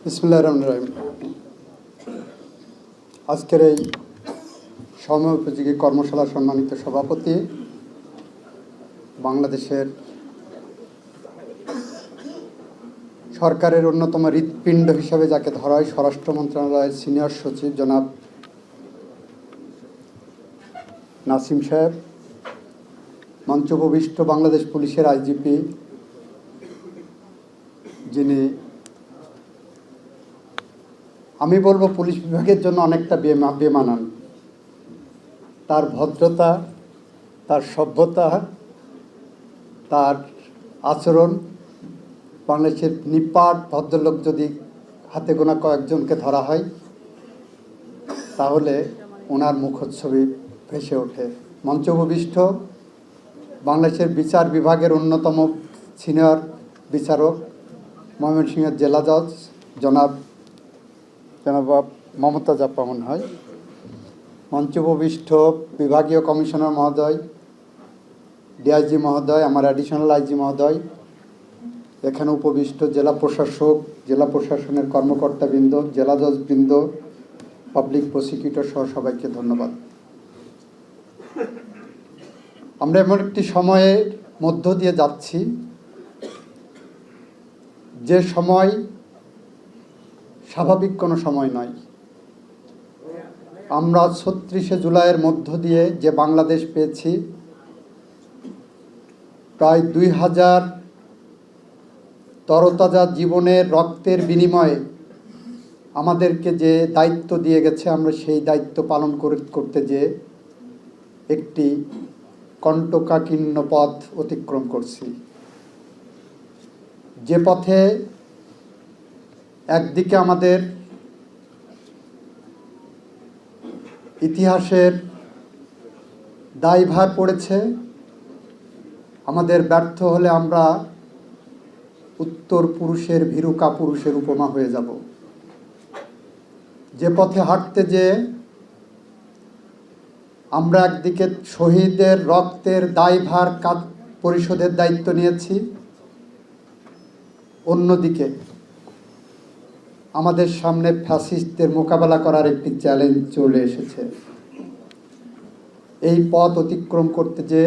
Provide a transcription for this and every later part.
বিসমিল্লাহির রহমানির রহিম। আজকের এই সময় উপযোগী কর্মশালা সম্মানিত সভাপতি, বাংলাদেশের সরকারের অন্যতম হৃৎপিণ্ড হিসাবে যাকে ধরা হয় স্বরাষ্ট্র মন্ত্রণালয়ের সিনিয়র সচিব জনাব নাসিম সাহেব, মঞ্চোপবিষ্ট বাংলাদেশ পুলিশের আইজিপি যিনি আমি বলবো পুলিশ বিভাগের জন্য অনেকটা বেমানান, তার ভদ্রতা, তার সভ্যতা, তার আচরণ, বাংলাদেশের নিপাট ভদ্রলোক যদি হাতে গোনা কয়েকজনকে ধরা হয় তাহলে ওনার মুখচ্ছবি ভেসে ওঠে। মঞ্চোপবিষ্ট বাংলাদেশের বিচার বিভাগের অন্যতম সিনিয়র বিচারক, ময়মনসিংহের জেলা জজ জনাব মমতাজ আপা মনে হয়, মঞ্চোপবিষ্ট বিভাগীয় কমিশনার মহোদয়, ডিআইজি মহোদয়, আমার অ্যাডিশনাল আইজি মহোদয়, এখানে উপবিষ্ট জেলা প্রশাসক, জেলা প্রশাসনের কর্মকর্তাবৃন্দ, জেলা জজবৃন্দ, পাবলিক প্রসিকিউটর সহ সবাইকে ধন্যবাদ। আমরা এমন একটি সময়ের মধ্য দিয়ে যাচ্ছি যে সময় স্বাভাবিক কোনো সময় নয়। আমরা ৩৬শে জুলাইয়ের মধ্য দিয়ে যে বাংলাদেশ পেয়েছি, প্রায় ২,০০০ তরতাজা জীবনের রক্তের বিনিময়ে আমাদেরকে যে দায়িত্ব দিয়ে গেছে, আমরা সেই দায়িত্ব পালন করতে যে একটি কণ্টকাকীর্ণ পথ অতিক্রম করছি, যে পথে একদিকে আমাদের ইতিহাসের দায়ভার পড়েছে, আমাদের ব্যর্থ হলে আমরা উত্তর পুরুষের ভীরু কাপুরুষের উপমা হয়ে যাব। যে পথে হাঁটতে যে আমরা একদিকে শহীদদের রক্তের দায়ভার পরিশোধের দায়িত্ব নিয়েছি, অন্যদিকে আমাদের সামনে ফ্যাসিস্টদের মোকাবেলা করার একটি চ্যালেঞ্জ চলে এসেছে। এই পথ অতিক্রম করতে যে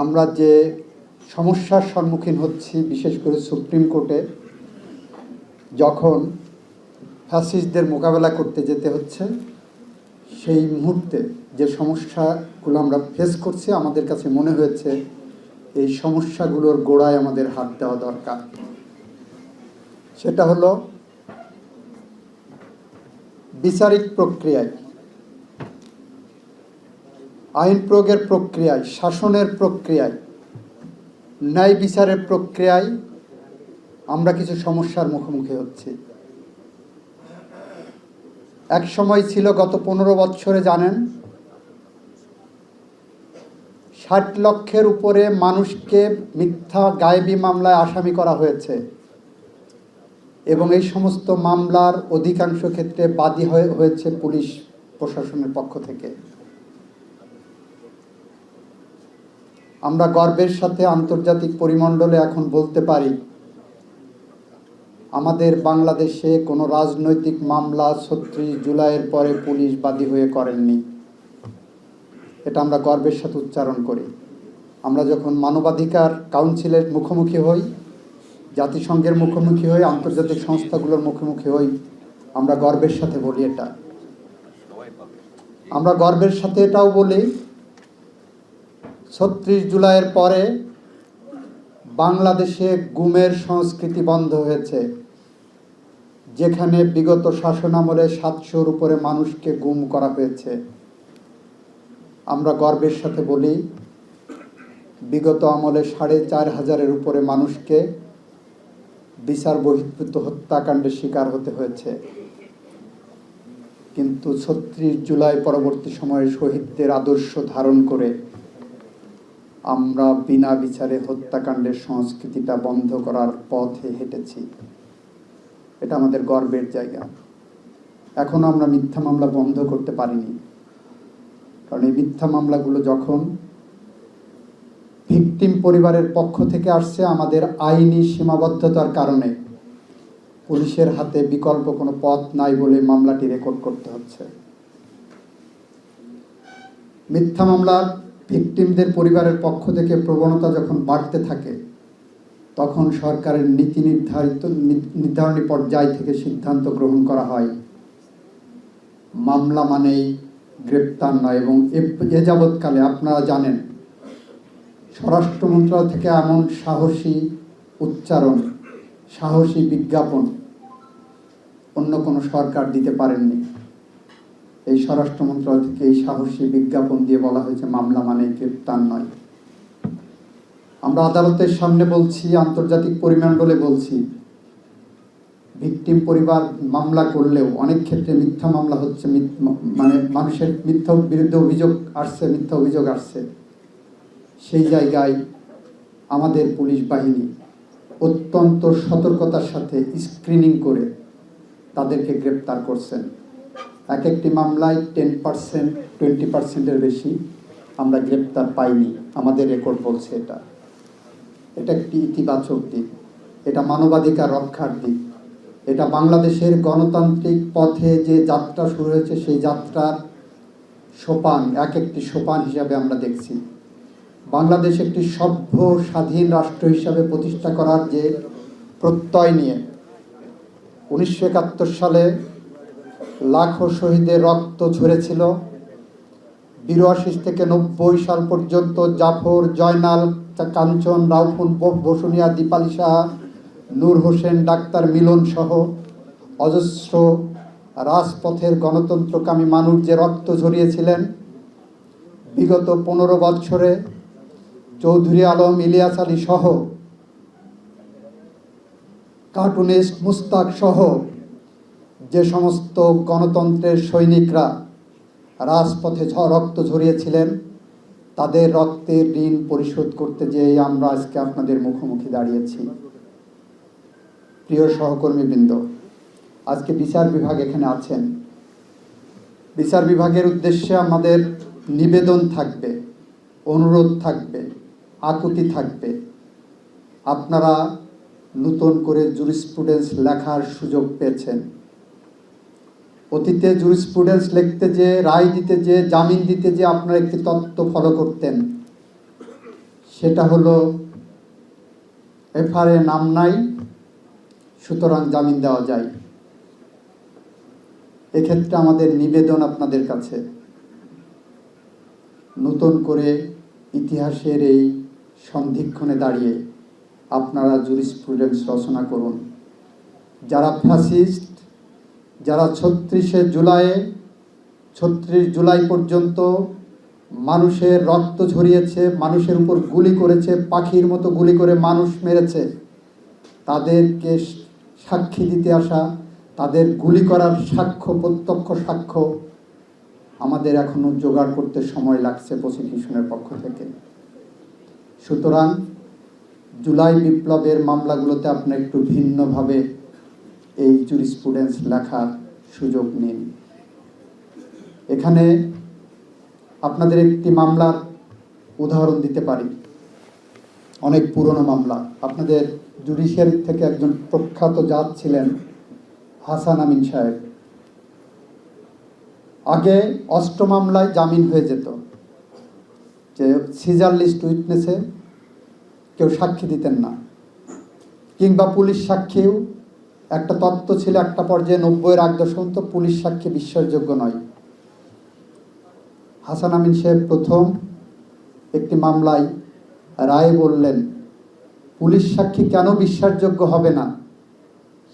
আমরা যে সমস্যার সম্মুখীন হচ্ছি, বিশেষ করে সুপ্রিম কোর্টে যখন ফ্যাসিস্টদের মোকাবেলা করতে যেতে হচ্ছে, সেই মুহূর্তে যে সমস্যাগুলো আমরা ফেস করছি, আমাদের কাছে মনে হয়েছে এই সমস্যাগুলোর গোড়ায় আমাদের হাত দেওয়া দরকার। সেটা হলো বিচারিক প্রক্রিয়ায়, আইন প্রয়োগের প্রক্রিয়ায়, শাসনের প্রক্রিয়ায়, ন্যায় বিচারের প্রক্রিয়ায় আমরা কিছু সমস্যার মুখোমুখি হচ্ছি। এক সময় ছিল, গত ১৫ বছরে জানেন ৬০ লক্ষের উপরে মানুষকে মিথ্যা গায়েবী মামলায় আসামি করা হয়েছে এবং এই সমস্ত মামলার অধিকাংশ ক্ষেত্রে বাদী হয়েছে পুলিশ প্রশাসনের পক্ষ থেকে। আমরা গর্বের সাথে আন্তর্জাতিক পরিমণ্ডলে এখন বলতে পারি, আমাদের বাংলাদেশে কোনো রাজনৈতিক মামলা ৩৬ জুলাইয়ের পরে পুলিশ বাদী হয়ে করেননি। এটা আমরা গর্বের সাথে উচ্চারণ করি। আমরা যখন মানবাধিকার কাউন্সিলের মুখোমুখি হই, জাতিসংঘের মুখোমুখি হই, আন্তর্জাতিক সংস্থাগুলোর মুখোমুখি হই, আমরা গর্বের সাথে বলি এটা। আমরা গর্বের সাথে এটাও বলি, ৩৬ জুলাইয়ের পরে বাংলাদেশে গুমের সংস্কৃতি বন্ধ হয়েছে। যেখানে বিগত শাসনামলে ৭০০-র উপরে মানুষকে গুম করা হয়েছে, আমরা গর্বের সাথে বলি বিগত আমলে ৪,৫০০-এর উপরে মানুষকে বিচার বহির্ভূত হত্যাকাণ্ডের শিকার হতে হয়েছে। কিন্তু ৩৬ জুলাই পরবর্তী সময়ে শহীদদের আদর্শ ধারণ করে আমরা বিনা বিচারে হত্যাকাণ্ডের সংস্কৃতিটা বন্ধ করার পথে হেঁটেছি। এটা আমাদের গর্বের জায়গা। এখনো আমরা মিথ্যা মামলা বন্ধ করতে পারিনি, কারণ এই মিথ্যা মামলাগুলো যখন ভিকটিম পরিবারের পক্ষ থেকে আসছে, আমাদের আইনি সীমাবদ্ধতার কারণে পুলিশের হাতে বিকল্প কোনো পথ নাই বলে মামলাটি রেকর্ড করতে হচ্ছে। মিথ্যা মামলার ভিকটিমদের পরিবারের পক্ষ থেকে প্রবণতা যখন বাড়তে থাকে, তখন সরকারের নীতি নির্ধারণী পর্যায় থেকে সিদ্ধান্ত গ্রহণ করা হয় মামলা মানেই গ্রেপ্তার নয়। এবং এ যাবৎকালে আপনারা জানেন, স্বরাষ্ট্র মন্ত্রণালয় থেকে এমন সাহসী উচ্চারণ, সাহসী বিজ্ঞাপন অন্য কোনো সরকার দিতে পারেননি। এই স্বরাষ্ট্র মন্ত্রণালয় থেকে এই সাহসী বিজ্ঞাপন দিয়ে বলা হয়েছে মামলা মানে গ্রেপ্তার নয়। আমরা আদালতের সামনে বলছি, আন্তর্জাতিক পরিমণ্ডলে বলছি, ভিকটিম পরিবার মামলা করলেও অনেক ক্ষেত্রে মিথ্যা মামলা হচ্ছে, মানে মানুষের মিথ্যা বিরুদ্ধে মিথ্যা অভিযোগ আসছে। সেই জায়গায় আমাদের পুলিশ বাহিনী অত্যন্ত সতর্কতার সাথে স্ক্রিনিং করে তাদেরকে গ্রেপ্তার করছেন। এক একটি মামলায় 10%, 20%-এর বেশি আমরা গ্রেপ্তার পাইনি, আমাদের রেকর্ড বলছে। এটা একটি ইতিবাচক দিক, এটা মানবাধিকার রক্ষার দিক, এটা বাংলাদেশের গণতান্ত্রিক পথে যে যাত্রা শুরু হয়েছে সেই যাত্রার সোপান, এক একটি সোপান হিসাবে আমরা দেখছি। বাংলাদেশ একটি সভ্য স্বাধীন রাষ্ট্র হিসাবে প্রতিষ্ঠা করার যে প্রত্যয় নিয়ে 1971 সালে লাখো শহীদের রক্ত ঝরেছিল, 82 থেকে 90 সাল পর্যন্ত জাফর, জয়নাল, কাঞ্চন, রাউফুন, বসুনিয়া, দীপালি সাহা, নূর হোসেন, ডাক্তার মিলন সহ অজস্র রাজপথের গণতন্ত্রকামী মানুষ যে রক্ত ঝরিয়েছিলেন, বিগত 15 বছরে চৌধুরী আলম, ইলিয়াস আলী সহ, কার্টুনিস্ট মুস্তাক সহ যে সমস্ত গণতন্ত্রের সৈনিকরা রাজপথে রক্ত ঝরিয়েছিলেন, তাদের রক্তের ঋণ পরিশোধ করতে যেয়ে আমরা আজকে আপনাদের মুখোমুখি দাঁড়িয়েছি। প্রিয় সহকর্মীবৃন্দ, আজকে বিচার বিভাগ এখানে আছেন। বিচার বিভাগের উদ্দেশ্যে আমাদের নিবেদন থাকবে, অনুরোধ থাকবে, আকুতি থাকবে। আপনারা নতুন করে জুরিসপ্রুডেন্স লেখার সুযোগ পেয়েছেন। অতীতে জুরিসপ্রুডেন্স লিখতে যে, রায় দিতে যে, জামিন দিতে যে আপনারা একটি তত্ত্ব ফলো করতেন, সেটা হলো এফআরএ নাম নাই, সুতরাং জামিন দেওয়া যায়। এক্ষেত্রে আমাদের নিবেদন আপনাদের কাছে, নতুন করে ইতিহাসের এই সন্ধিক্ষণে দাঁড়িয়ে আপনারা জুরিসপ্রুডেন্স রচনা করুন। যারা ফ্যাসিস্ট, যারা 36 জুলাই পর্যন্ত মানুষের রক্ত ঝরিয়েছে, মানুষের উপর গুলি করেছে, পাখির মতো গুলি করে মানুষ মেরেছে, তাদেরকে সাক্ষী দিতে আসা, তাদের গুলি করার সাক্ষ্য, প্রত্যক্ষ সাক্ষ্য আমাদের এখনো জোগাড় করতে সময় লাগছে প্রসিকিউশনের পক্ষ থেকে। সুতরাং জুলাই বিপ্লবের মামলাগুলোতে আপনি একটু ভিন্নভাবে এই জুরিসপ্রুডেন্স লেখার সুযোগ নিন। এখানে আপনাদের একটি মামলার উদাহরণ দিতে পারি, অনেক পুরনো মামলা। আপনাদের জুডিশিয়ারি থেকে একজন প্রখ্যাত জাজ ছিলেন হাসান আমিন সাহেব। আগে 8 মামলায় জামিন হয়ে যেত, যে সিজার লিস্ট উইটনেসে কেউ সাক্ষী দিতেন না, কিংবা পুলিশ সাক্ষীও একটা তত্ত্ব ছিল একটা পর্যায়ে 90-এর আগ দশক তো পুলিশ সাক্ষী বিশ্বাসযোগ্য নয়। হাসান আমিন সাহেব প্রথম একটি মামলায় রায় বললেন, পুলিশ সাক্ষী কেন বিশ্বাসযোগ্য হবে না,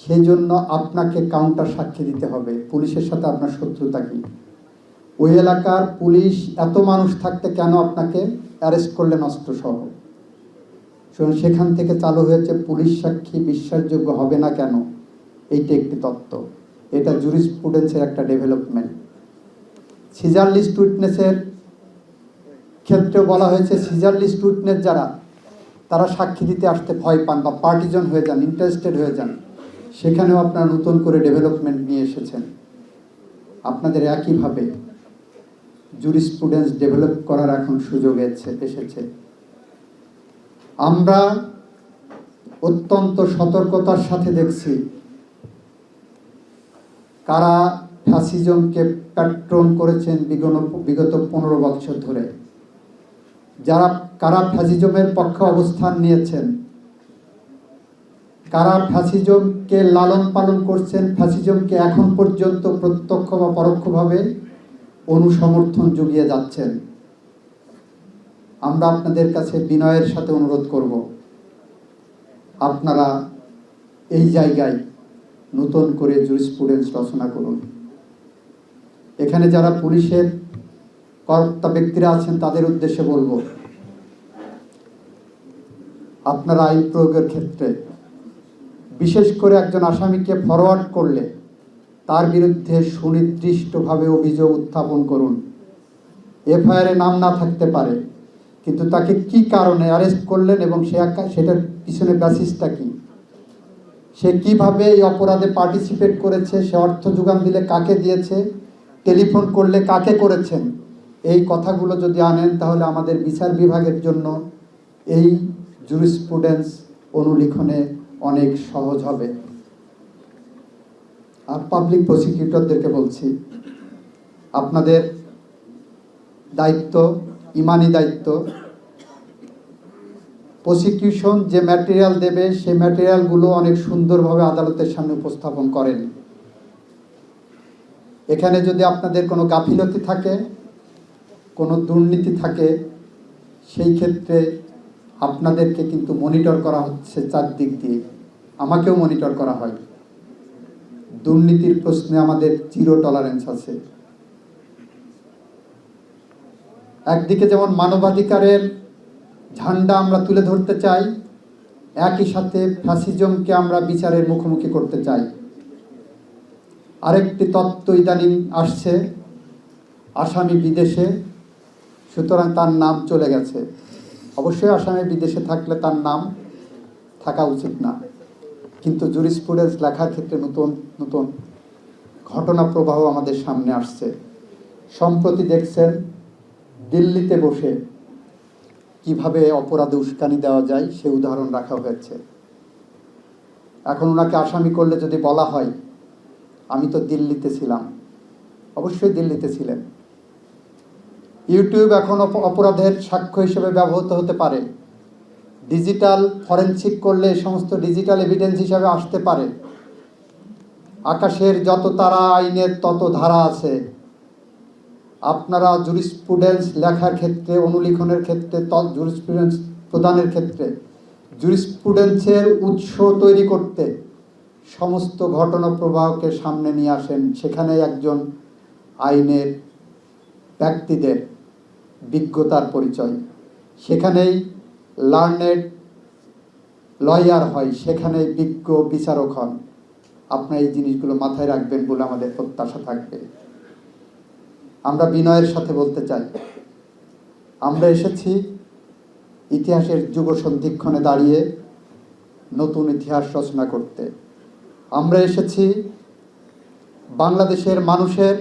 সেই জন্য আপনাকে কাউন্টার সাক্ষী দিতে হবে। পুলিশের সাথে আপনার শত্রুতা কি? ওই এলাকার পুলিশ এত মানুষ থাকতে কেন আপনাকে অ্যারেস্ট করলেন অস্ত্রসহ? সেখান থেকে চালু হয়েছে পুলিশ সাক্ষী বিশ্বাসযোগ্য হবে না কেন, এইটা একটি তত্ত্ব। এটা জুরিসপ্রুডেন্সের একটা ডেভেলপমেন্ট। সিজার লিস্ট উইটনেসের ক্ষেত্রেও বলা হয়েছে, সিজার লিস্ট উইটনেস যারা, তারা সাক্ষী দিতে আসতে ভয় পান বা পার্টিজন হয়ে যান, ইন্টারেস্টেড হয়ে যান। সেখানেও আপনারা নতুন করে ডেভেলপমেন্ট নিয়ে এসেছেন। আপনাদের একইভাবে জুরিসপ্রুডেন্স ডেভেলপ করার এখন সুযোগ এসেছে। আমরা অত্যন্ত সতর্কতার সাথে দেখছি কারা ফ্যাসিজমকে প্যাট্রন করেছেন বিগত 15 বছর ধরে, কারা ফ্যাসিজমের পক্ষে অবস্থান নিয়েছেন, কারা ফ্যাসিজমকে লালন পালন করছেন, ফ্যাসিজমকে এখন পর্যন্ত প্রত্যক্ষ বা পরোক্ষভাবে অনুসমর্থন জুগিয়ে যাচ্ছেন। আমরা আপনাদের কাছে বিনয়ের সাথে অনুরোধ করব, আপনারা এই জায়গায় নতুন করে জুরিসপ্রুডেন্স রচনা করুন। এখানে যারা পুলিশের কর্তা ব্যক্তিরা আছেন তাদের উদ্দেশ্যে বলবো, আপনারা আইন প্রয়োগের ক্ষেত্রে বিশেষ করে একজন আসামিকে ফরওয়ার্ড করলে তার বিরুদ্ধে সুনির্দিষ্টভাবে অভিযোগ উত্থাপন করুন। এফআইআরে নাম না থাকতে পারে, কিন্তু তাকে কি কারণে অ্যারেস্ট করলেন এবং সেটার পিছনে বেসিসটা কি, সে কিভাবে এই অপরাধে পার্টিসিপেট করেছে, সে অর্থ যোগান দিলে কাকে দিয়েছে, টেলিফোন করলে কাকে করেছেন, এই কথাগুলো যদি আনেন তাহলে আমাদের বিচার বিভাগের জন্য এই জুরিসপ্রুডেন্স অনুলিখনে অনেক সহজ হবে। আর পাবলিক প্রসিকিউটরদেরকে বলছি, আপনাদের দায়িত্ব, ইমানি দায়িত্ব, প্রসিকিউশন যে ম্যাটেরিয়াল দেবে সেই ম্যাটেরিয়ালগুলো অনেক সুন্দরভাবে আদালতের সামনে উপস্থাপন করেন। এখানে যদি আপনাদের কোনো গাফিলতি থাকে, কোনো দুর্নীতি থাকে, সেই ক্ষেত্রে আপনাদেরকে কিন্তু মনিটর করা হচ্ছে চারদিক দিয়ে, আমাকেও মনিটর করা হয়। দুর্নীতির প্রশ্নে আমাদের জিরো টলারেন্স আছে। একদিকে যেমন মানবাধিকারের ঝান্ডা আমরা তুলে ধরতে চাই, একই সাথে ফ্যাসিজমকে আমরা বিচারের মুখোমুখি করতে চাই। আরেকটি তত্ত্ব ইদানিং আসছে, আসামি বিদেশে, সুতরাং তার নাম চলে গেছে। অবশ্যই আসামি বিদেশে থাকলে তার নাম থাকা উচিত না, কিন্তু জুরিসপ্রুডেন্স লেখার ক্ষেত্রে নতুন নতুন ঘটনা প্রবাহ আমাদের সামনে আসছে। সম্প্রতি দেখছেন দিল্লিতে বসে কিভাবে অপরাধে উস্কানি দেওয়া যায় সে উদাহরণ রাখা হয়েছে। এখন ওনাকে আসামি করলে যদি বলা হয় আমি তো দিল্লিতে ছিলাম, অবশ্যই দিল্লিতে ছিলেন। ইউটিউব এখন অপরাধের সাক্ষ্য হিসেবে ব্যবহৃত হতে পারে, ডিজিটাল ফরেনসিক করলে এই সমস্ত ডিজিটাল এভিডেন্স হিসাবে আসতে পারে। আকাশের যত তারা, আইনের তত ধারা আছে। আপনারা জুরিসপ্রুডেন্স লেখার ক্ষেত্রে, অনুলিখনের ক্ষেত্রে, জুরিসপ্রুডেন্স প্রদানের ক্ষেত্রে, জুরিসপ্রুডেন্সের উৎস তৈরি করতে সমস্ত ঘটনা প্রবাহকে সামনে নিয়ে আসেন। সেখানে একজন আইনের ব্যক্তিদের বিজ্ঞতার পরিচয়, সেখানেই লার্নেড লয়ার হয়, সেখানেই বিজ্ঞ বিচারক হন। আপনারা এই জিনিসগুলো মাথায় রাখবেন বলে আমাদের প্রত্যাশা থাকবে। আমরা বিনয়ের সাথে বলতে চাই, আমরা এসেছি ইতিহাসের যুগ সন্ধিক্ষণে দাঁড়িয়ে নতুন ইতিহাস রচনা করতে। আমরা এসেছি বাংলাদেশের মানুষের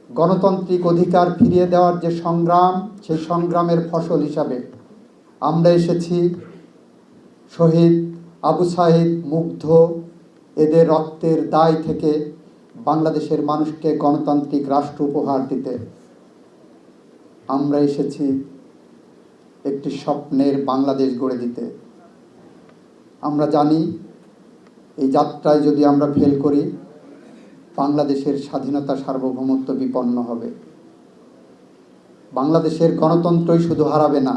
গণতান্ত্রিক অধিকার ফিরিয়ে দেওয়ার যে সংগ্রাম, সেই সংগ্রামের ফসল হিসাবে আমরা এসেছি শহীদ আবু সাঈদ, মুগ্ধ, এদের রক্তের দায় থেকে বাংলাদেশের মানুষকে গণতান্ত্রিক রাষ্ট্র উপহার দিতে। আমরা এসেছি একটি স্বপ্নের বাংলাদেশ গড়ে দিতে। আমরা জানি এই যাত্রায় যদি আমরা ফেল করি, বাংলাদেশের স্বাধীনতা, সার্বভৌমত্ব বিপন্ন হবে। বাংলাদেশের গণতন্ত্রই শুধু হারাবে না,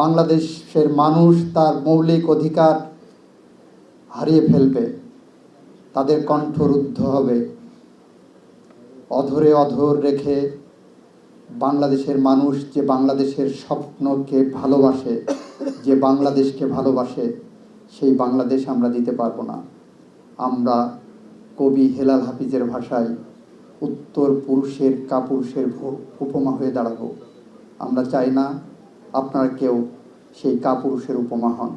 বাংলাদেশের মানুষ তার মৌলিক অধিকার হারিয়ে ফেলবে, তাদের কণ্ঠ রুদ্ধ হবে। অধরে অধর রেখে বাংলাদেশের মানুষ যে বাংলাদেশের স্বপ্নকে ভালোবাসে, যে বাংলাদেশকে ভালোবাসে, সেই বাংলাদেশ আমরা দিতে পারবো না। আমরা কবি হেলাল হাফিজের ভাষায় উত্তর পুরুষের কাপুরুষের উপমা হয়ে দাঁড়াবো। আমরা চাই না আপনারা কেউ সেই কাপুরুষের উপমা হন।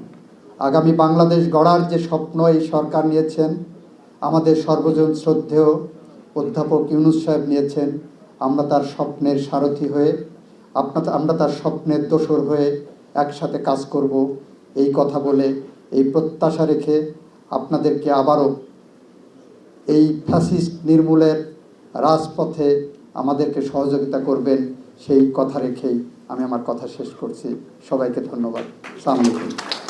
আগামী বাংলাদেশ গড়ার যে স্বপ্ন এই সরকার নিয়েছেন, আমাদের সর্বজন শ্রদ্ধেয় অধ্যাপক ইউনূস সাহেব নিয়েছেন, আমরা তার স্বপ্নের সারথি হয়ে, আমরা তার স্বপ্নের দোসর হয়ে একসাথে কাজ করব, এই কথা বলে, এই প্রত্যাশা রেখে আপনাদেরকে আবারও এই ফ্যাসিস্ট নির্মূলের রাজপথে আমাদেরকে সহযোগিতা করবেন, সেই কথা রেখেই আমি আমার কথা শেষ করছি। সবাইকে ধন্যবাদ। আসসালামু আলাইকুম।